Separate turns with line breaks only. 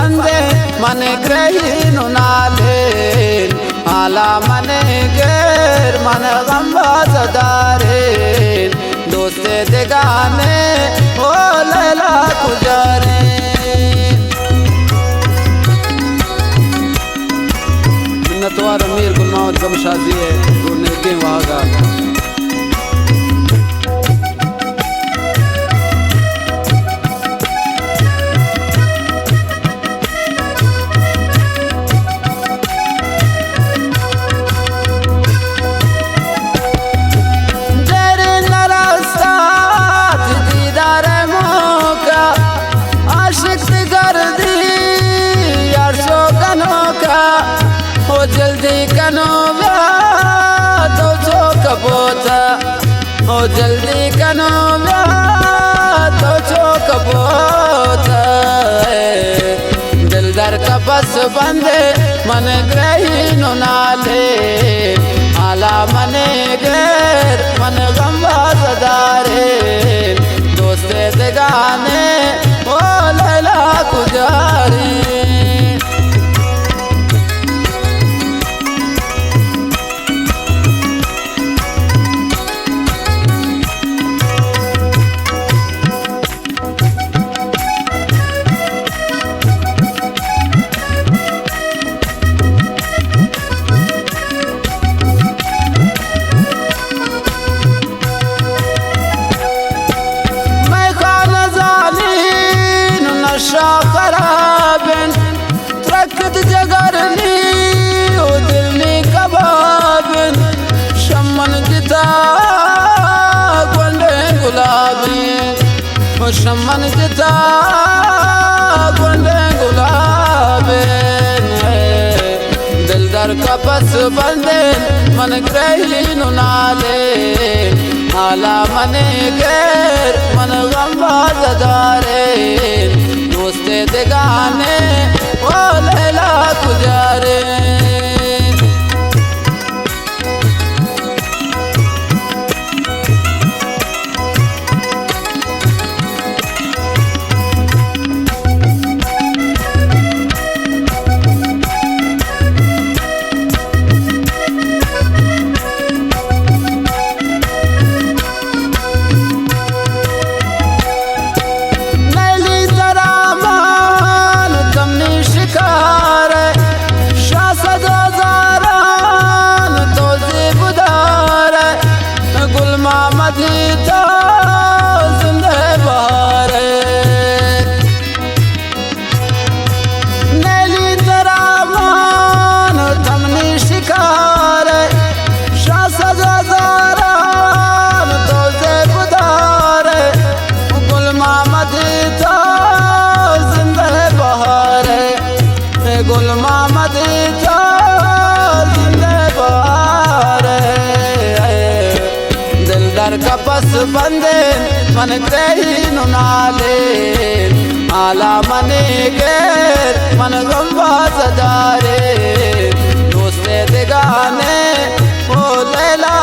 बंदे मन ग्रहीन नाले आला मन गेर मन गंबाजदारे दोस्ते दिगाने ओ लैला गुजारे मिन्नतवार अमीर गुल मोहम्मद गमशादी है रोने के वागा जल्दी कनो तो जो कबोता ओ जल्दी कनो तो जो कबोता दिलदार का बस बंदे मन ग्रहीन नाले आला मन गैर मन गंबाजदारे दोस्ते दिगाने ओ लैला गुजारी खराबन रखत जगरनी ओ दिलनी कबाबन शमन जिता गुंडे गुलाबन ओ शमन जिता गुंडे गुलाबन दिलदार का बस बंदे मन ग्रहीन नाले आला मन गैर मन गंबाजदारे दोस्ते दिगाने ओ लैला गुजारे गुल मोहम्मद दिलदार का बस बंदे मन ग्रहीन नाले आला मन गैर मन गंबाजदारे दोस्ते दिगाने ओ लैला